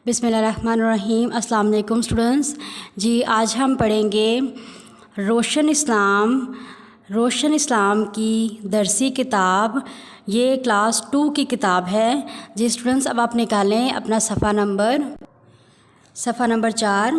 बिस्मिल्लाहिर्रहमानिर्रहीम। अस्सलाम वालेकुम स्टूडेंट्स। जी आज हम पढ़ेंगे रोशन इस्लाम की दरसी किताब। ये क्लास 2 की किताब है। जी स्टूडेंट्स, अब आप निकालें अपना सफ़ा नंबर 4।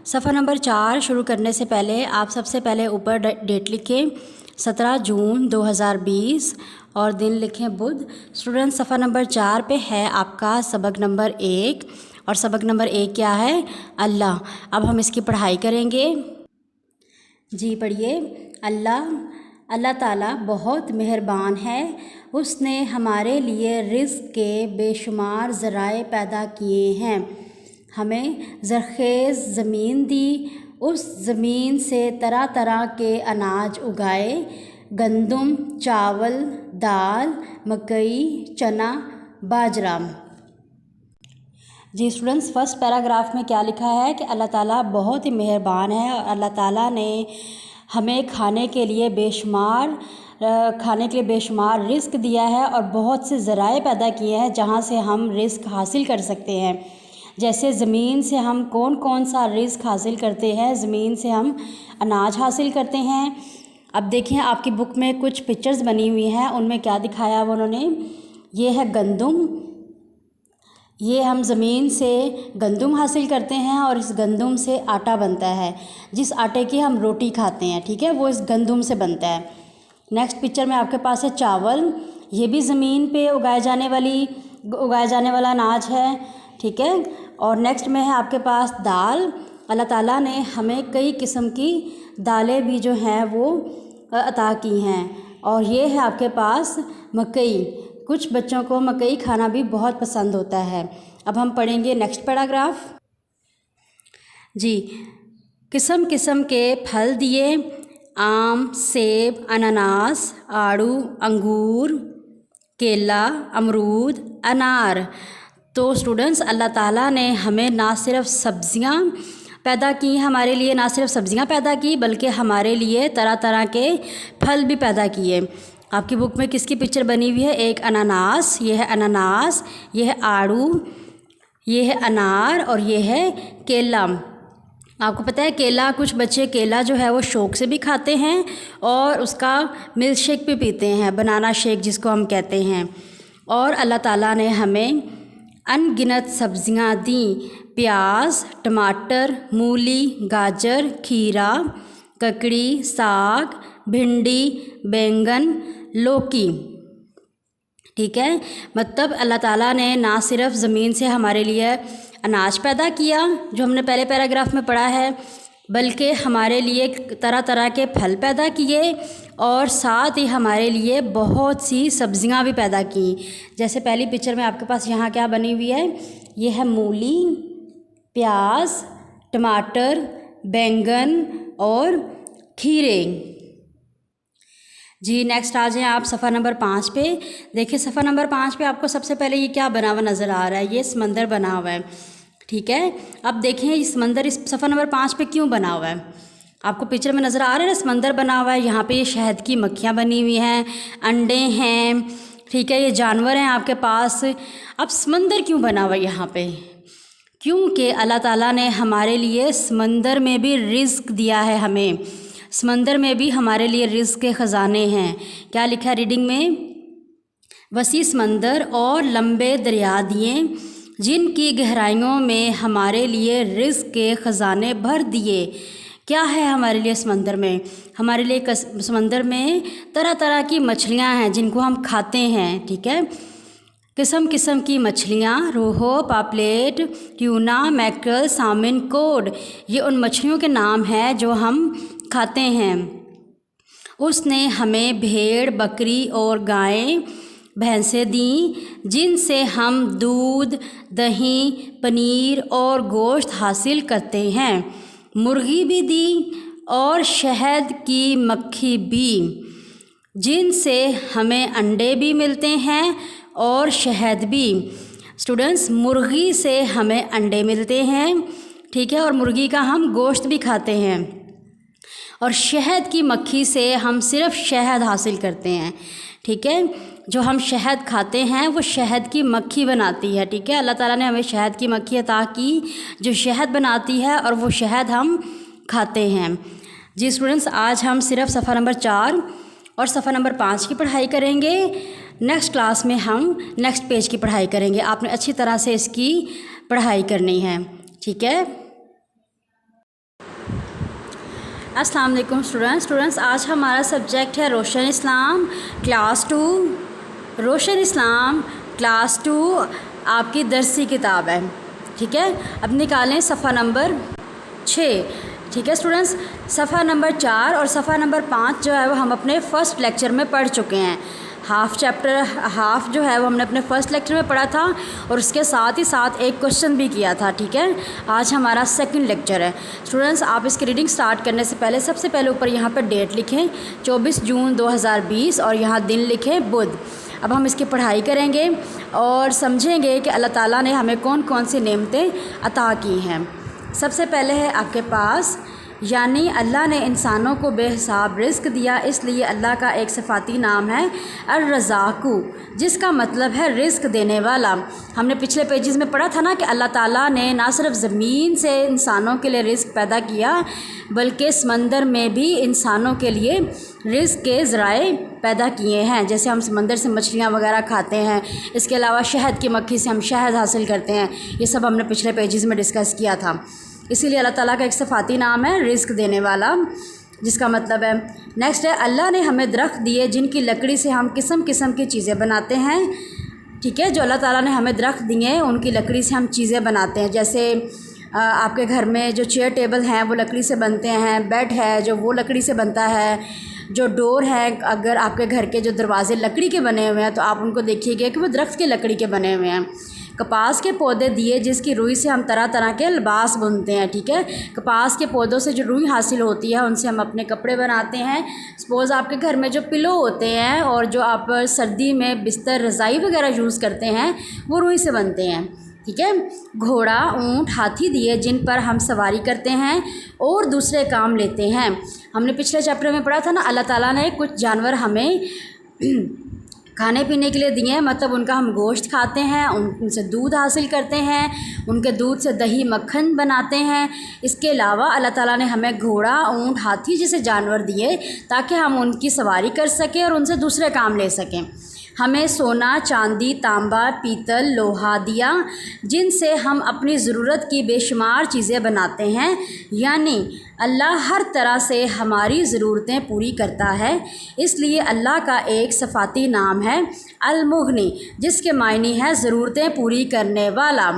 सफ़ा नंबर 4 शुरू करने से पहले आप सबसे पहले ऊपर डेट लिखें 17 जून 2020 और दिन लिखें बुध। स्टूडेंट्स, सफ़ा नंबर 4 पे है आपका सबक नंबर 1 और सबक नंबर 1 क्या है? अल्लाह। अब हम इसकी पढ़ाई करेंगे। जी पढ़िए। अल्लाह ताला बहुत मेहरबान है। उसने हमारे लिए रिज़्क़ के बेशुमार ज़राए पैदा किए हैं, हमें ज़रख़ेज़ ज़मीन दी, उस ज़मीन से तरह तरह के अनाज उगाए, गंदम, चावल, दाल, मकई, चना, बाजरा। जी स्टूडेंट्स, फर्स्ट पैराग्राफ में क्या लिखा है कि अल्लाह ताला बहुत ही मेहरबान है और अल्लाह ताला ने हमें खाने के लिए बेशुमार रिज़्क़ दिया है और बहुत से ज़राए पैदा किए हैं जहाँ से हम रिज़्क़ हासिल कर सकते हैं। जैसे ज़मीन से हम कौन सा रिज़्क़ हासिल करते हैं? ज़मीन से हम अनाज हासिल करते हैं। अब देखिए आपकी बुक में कुछ पिक्चर्स बनी हुई हैं, उनमें क्या दिखाया है उन्होंने। ये है गंदम। ये हम ज़मीन से गंदम हासिल करते हैं और इस गंदम से आटा बनता है। जिस आटे की हम रोटी खाते हैं, ठीक है, वो इस गंदम से बनता है। नेक्स्ट पिक्चर में आपके पास है चावल। ये भी ज़मीन पे उगाया जाने वाला अनाज है, ठीक है। और नेक्स्ट में है आपके पास दाल। अल्लाह ताला ने हमें कई किस्म की दालें भी जो हैं वो अता की हैं। और ये है आपके पास मकई। कुछ बच्चों को मकई खाना भी बहुत पसंद होता है। अब हम पढ़ेंगे नेक्स्ट पैराग्राफ। जी, किस्म किस्म के फल दिए, आम, सेब, अनानास, आड़ू, अंगूर, केला, अमरूद, अनार। तो स्टूडेंट्स, अल्लाह ताला ने हमें ना सिर्फ सब्ज़ियाँ पैदा की, हमारे लिए ना सिर्फ सब्ज़ियाँ पैदा की बल्कि हमारे लिए तरह तरह के फल भी पैदा किए। आपकी बुक में किसकी पिक्चर बनी हुई है? एक अनानास, ये है अनानास, ये है आड़ू, ये है अनार और ये है केला। आपको पता है केला, कुछ बच्चे केला जो है वो शौक़ से भी खाते हैं और उसका मिल्क शेक भी पीते हैं, बनाना शेक जिसको हम कहते हैं। और अल्लाह ताला ने हमें अनगिनत सब्ज़ियाँ दी, प्याज, टमाटर, मूली, गाजर, खीरा, ककड़ी, साग, भिंडी, बैंगन, लौकी, ठीक है। मतलब अल्लाह ताला ने ना सिर्फ ज़मीन से हमारे लिए अनाज पैदा किया जो हमने पहले पैराग्राफ में पढ़ा है, बल्कि हमारे लिए तरह तरह के फल पैदा किए और साथ ही हमारे लिए बहुत सी सब्ज़ियां भी पैदा की। जैसे पहली पिक्चर में आपके पास यहाँ क्या बनी हुई है? ये है मूली, प्याज, टमाटर, बैंगन और खीरे। जी नेक्स्ट आ जाएँ आप सफ़ा नंबर 5 पे। देखिए सफ़ा नंबर 5 पे आपको सबसे पहले ये क्या बना हुआ नज़र आ रहा है? ये समंदर बना हुआ है, ठीक है। अब देखें ये समंदर इस सफ़ा नंबर 5 पे क्यों बना हुआ है? आपको पिक्चर में नज़र आ रहा है ना, समंदर बना हुआ है। यहाँ पे ये शहद की मक्खियाँ बनी हुई हैं, अंडे हैं, ठीक है, ये जानवर हैं आपके पास। अब समंदर क्यों बना हुआ है यहाँ पे? क्योंकि अल्लाह ताला ने हमारे लिए समंदर में भी रिज़्क़ दिया है। हमें समंदर में भी हमारे लिए रिज़्क़ के ख़जाने हैं। क्या लिखा है रीडिंग में? वसी समंदर और लंबे दरिया दिए, जिनकी गहराइयों में हमारे लिए रिज़्क़ के ख़जाने भर दिए। क्या है हमारे लिए समंदर में? हमारे लिए समंदर में तरह तरह की मछलियां हैं जिनको हम खाते हैं, ठीक है। किस्म किस्म की मछलियाँ, रोहू, पापलेट, ट्यूना, मैक्रल, सालमन, कोड, ये उन मछलियों के नाम हैं जो हम खाते हैं। उसने हमें भेड़, बकरी और गायें, भैंसें दी, जिनसे हम दूध, दही, पनीर और गोश्त हासिल करते हैं। मुर्गी भी दी और शहद की मक्खी भी, जिनसे हमें अंडे भी मिलते हैं और शहद भी। स्टूडेंट्स, मुर्गी से हमें अंडे मिलते हैं, ठीक है, और मुर्गी का हम गोश्त भी खाते हैं। اور शहद की मक्खी से हम सिर्फ शहद हासिल करते हैं, ठीक है। जो हम शहद खाते हैं वो शहद की मक्खी बनाती है, ठीक है। अल्लाह ताला ने हमें शहद की मक्खी अता की जो शहद बनाती है और वो शहद हम खाते हैं। जी स्टूडेंट्स, आज हम सिर्फ सफ़ा नंबर 4 और सफ़ा नंबर 5 की पढ़ाई करेंगे। नेक्स्ट क्लास में हम नेक्स्ट पेज की पढ़ाई करेंगे। आपने अच्छी तरह से इसकी पढ़ाई करनी है, ठीक है। अस्सलाम वालेकुम स्टूडेंट्स, आज हमारा सब्जेक्ट है रोशन इस्लाम क्लास 2। रोशन इस्लाम क्लास 2 आपकी दरसी किताब है, ठीक है। अब निकालें सफ़ा नंबर 6, ठीक है स्टूडेंट्स। सफ़ा नंबर 4 और सफ़ा नंबर 5 जो है वो हम अपने फ़र्स्ट लेक्चर में पढ़ चुके हैं। हाफ़ जो है वो हमने अपने फ़र्स्ट लेक्चर में पढ़ा था और उसके साथ ही साथ एक क्वेश्चन भी किया था, ठीक है। आज हमारा सेकंड लेक्चर है स्टूडेंट्स। आप इसकी रीडिंग स्टार्ट करने से पहले सबसे पहले ऊपर यहाँ पर डेट लिखें 24 जून 2020 और यहाँ दिन लिखें बुध। अब हम इसकी पढ़ाई करेंगे और समझेंगे कि अल्लाह ताला ने हमें कौन कौन सी नेमतें अता की हैं। सबसे पहले है आपके पास, यानी अल्लाह ने इंसानों को बेहिसाब रिज़्क़ दिया, इसलिए अल्लाह का एक सिफ़ाती नाम है अर्रज़ाक़ु, जिसका मतलब है रिज़्क़ देने वाला। हमने पिछले पेजेस में पढ़ा था ना कि अल्लाह ताला ने ना सिर्फ ज़मीन से इंसानों के लिए रिज़्क़ पैदा किया बल्कि समंदर में भी इंसानों के लिए रिज़्क़ के ज़राए पैदा किए हैं। जैसे हम समंदर से मछलियाँ वगैरह खाते हैं, इसके अलावा शहद की मक्खी से हम शहद हासिल करते हैं। ये सब हमने पिछले पेजेस में डिस्कस किया था। इसीलिए अल्लाह ताला का एक सिफ़ाती नाम है रिज़्क़ देने वाला, जिसका मतलब है। नेक्स्ट है, अल्लाह ने हमें दरख्त दिए जिनकी लकड़ी से हम किस्म किस्म की चीज़ें बनाते हैं, ठीक है। जो अल्लाह ताला ने हमें दरख्त दिए उनकी लकड़ी से हम चीज़ें बनाते हैं। जैसे आपके घर में जो चेयर टेबल हैं वो लकड़ी से बनते हैं, बेड है जो वो लकड़ी से बनता है, जो डोर है, अगर आपके घर के जो दरवाजे लकड़ी के बने हुए हैं तो आप उनको देखिएगा कि वो दरख्त की लकड़ी के बने हुए हैं। कपास के पौधे दिए जिसकी रुई से हम तरह तरह के लिबास बुनते हैं, ठीक है। कपास के पौधों से जो रुई हासिल होती है उनसे हम अपने कपड़े बनाते हैं। सपोज़ आपके घर में जो पिलो होते हैं और जो आप सर्दी में बिस्तर रज़ाई वगैरह यूज़ करते हैं वो रुई से बनते हैं, ठीक है। घोड़ा, ऊँट, हाथी दिए जिन पर हम सवारी करते हैं और दूसरे काम लेते हैं। हमने पिछले चैप्टर में पढ़ा था ना, अल्लाह ताला ने कुछ जानवर हमें खाने पीने के लिए दिए हैं, मतलब उनका हम गोश्त खाते हैं, उनसे दूध हासिल करते हैं, उनके दूध से दही मक्खन बनाते हैं। इसके अलावा अल्लाह ताला ने हमें घोड़ा, ऊँट, हाथी जैसे जानवर दिए ताकि हम उनकी सवारी कर सकें और उनसे दूसरे काम ले सकें। हमें सोना, चांदी, तांबा, पीतल, लोहा दिया जिनसे हम अपनी ज़रूरत की बेशुमार चीज़ें बनाते हैं, यानी अल्लाह हर तरह से हमारी ज़रूरतें पूरी करता है। इसलिए अल्लाह का एक सिफ़ाती नाम है अल-मुग़नी, जिसके मायने है ज़रूरतें पूरी करने वाला,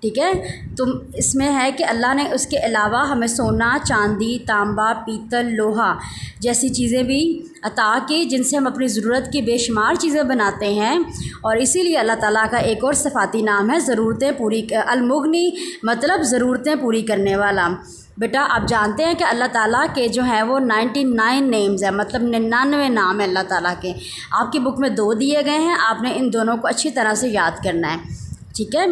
ठीक है। तो इसमें है कि अल्लाह ने उसके अलावा हमें सोना, चांदी, तांबा, पीतल, लोहा जैसी चीज़ें भी अता की जिनसे हम अपनी ज़रूरत की बेशुमार चीज़ें बनाते हैं। और इसीलिए अल्लाह ताला का एक और सिफ़ाती नाम है ज़रूरतें पूरी, अल-मुग़नी मतलब ज़रूरतें पूरी करने वाला। बेटा आप जानते हैं कि अल्लाह ताला के जो हैं वो 99 नेम्स हैं, मतलब 99 नाम है अल्लाह ताला के। आपकी बुक में 2 दिए गए हैं, आपने इन दोनों को अच्छी तरह से याद करना है, ठीक है।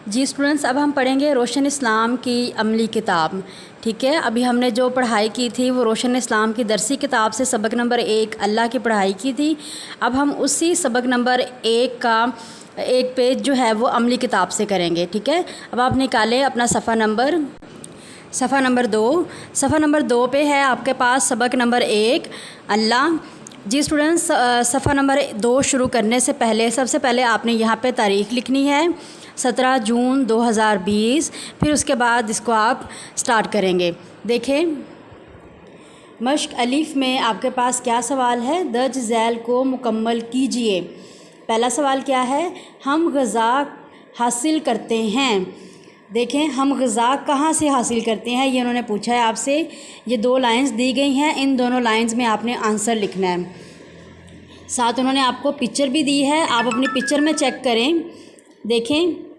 जी स्टूडेंट्स, अब हम पढ़ेंगे रोशन इस्लाम की अमली किताब, ठीक है। अभी हमने जो पढ़ाई की थी वो रोशन इस्लाम की दरसी किताब से सबक नंबर 1 अल्लाह की पढ़ाई की थी। अब हम उसी सबक नंबर 1 का एक पेज जो है वो अमली किताब से करेंगे, ठीक है। अब आप निकालें अपना सफ़ा नंबर 2। सफ़ा नंबर 2 पे है आपके पास सबक नंबर 1 अल्लाह। जी स्टूडेंट्स, सफ़ा नंबर 2 शुरू करने से पहले सबसे पहले आपने यहाँ पे तारीख़ लिखनी है 17 जून 2020, फिर उसके बाद इसको आप स्टार्ट करेंगे। देखें मश्क अलीफ़ में आपके पास क्या सवाल है, दर्ज झैल को मुकम्मल कीजिए। पहला सवाल क्या है, हम ग़ज़ा हासिल करते हैं। देखें हम ग़ज़ा कहाँ से हासिल करते हैं ये उन्होंने पूछा है आपसे। ये 2 लाइंस दी गई हैं, इन दोनों लाइंस में आपने आंसर लिखना है। साथ उन्होंने आपको पिक्चर भी दी है, आप अपनी पिक्चर में चेक करें। देखें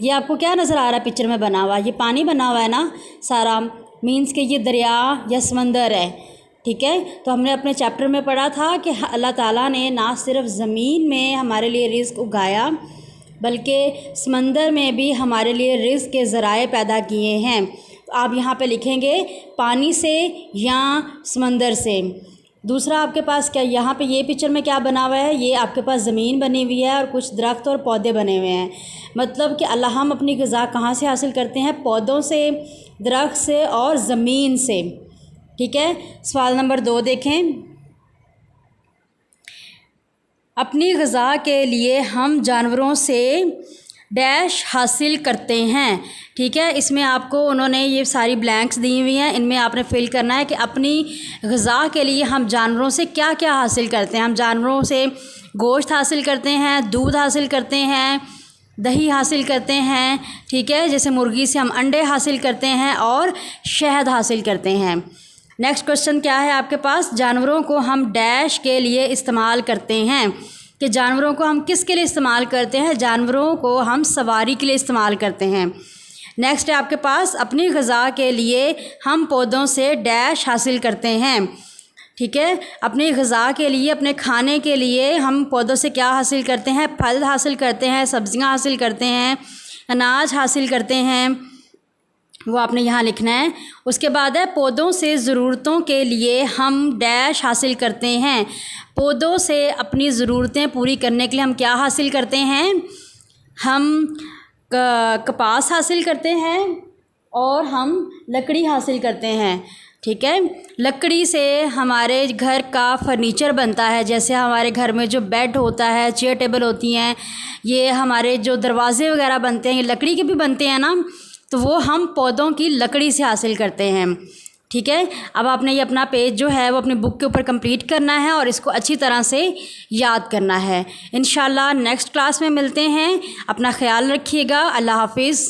ये आपको क्या नज़र आ रहा है पिक्चर में बना हुआ, ये पानी बना हुआ है ना सारा, मीन्स कि ये दरिया या समंदर है, ठीक है। तो हमने अपने चैप्टर में पढ़ा था कि अल्लाह ताला ने ना सिर्फ ज़मीन में हमारे लिए रिज़्क़ उगाया बल्कि समंदर में भी हमारे लिए रिज़्क़ के ज़राए पैदा किए हैं। तो आप यहाँ पे लिखेंगे पानी से या समंदर से। दूसरा आपके पास क्या, यहाँ पे ये पिक्चर में क्या बना हुआ है, ये आपके पास ज़मीन बनी हुई है और कुछ दरख्त और पौधे बने हुए हैं। मतलब कि अल्लाह हम अपनी ग़िज़ा कहाँ से हासिल करते हैं, पौधों से, दरख्त से और ज़मीन से। ठीक है, सवाल नंबर 2 देखें। अपनी ग़िज़ा के लिए हम जानवरों से डैश हासिल करते हैं। ठीक है, इसमें आपको उन्होंने ये सारी ब्लैंक्स दी हुई हैं, इनमें आपने फिल करना है कि अपनी ग़िज़ा के लिए हम जानवरों से क्या क्या हासिल करते हैं। हम जानवरों से गोश्त हासिल करते हैं, दूध हासिल करते हैं, दही हासिल करते हैं। ठीक है, जैसे मुर्गी से हम अंडे हासिल करते हैं और शहद हासिल करते हैं। नेक्स्ट क्वेश्चन क्या है आपके पास, जानवरों को हम डैश के लिए इस्तेमाल करते हैं, कि जानवरों को हम किस के लिए इस्तेमाल करते हैं, जानवरों को हम सवारी के लिए इस्तेमाल करते हैं। नेक्स्ट है आपके पास, अपनी ग़िज़ा के लिए हम पौधों से डैश हासिल करते हैं। ठीक है, अपनी ग़िज़ा के लिए, अपने खाने के लिए हम पौधों से क्या हासिल करते हैं, फल हासिल करते हैं, सब्ज़ियाँ हासिल करते हैं, अनाज हासिल करते हैं, वो आपने यहाँ लिखना है। उसके बाद है पौधों से ज़रूरतों के लिए हम डैश हासिल करते हैं। पौधों से अपनी ज़रूरतें पूरी करने के लिए हम क्या हासिल करते हैं, हम कपास हासिल करते हैं और हम लकड़ी हासिल करते हैं। ठीक है, लकड़ी से हमारे घर का फर्नीचर बनता है, जैसे हमारे घर में जो बेड होता है, चेयर टेबल होती हैं, ये हमारे जो दरवाज़े वगैरह बनते हैं ये लकड़ी के भी बनते हैं ना, तो वो हम पौधों की लकड़ी से हासिल करते हैं। ठीक है, अब आपने ये अपना पेज जो है वो अपनी बुक के ऊपर कंप्लीट करना है और इसको अच्छी तरह से याद करना है। इंशाल्लाह नेक्स्ट क्लास में मिलते हैं, अपना ख्याल रखिएगा। अल्लाह हाफिज़।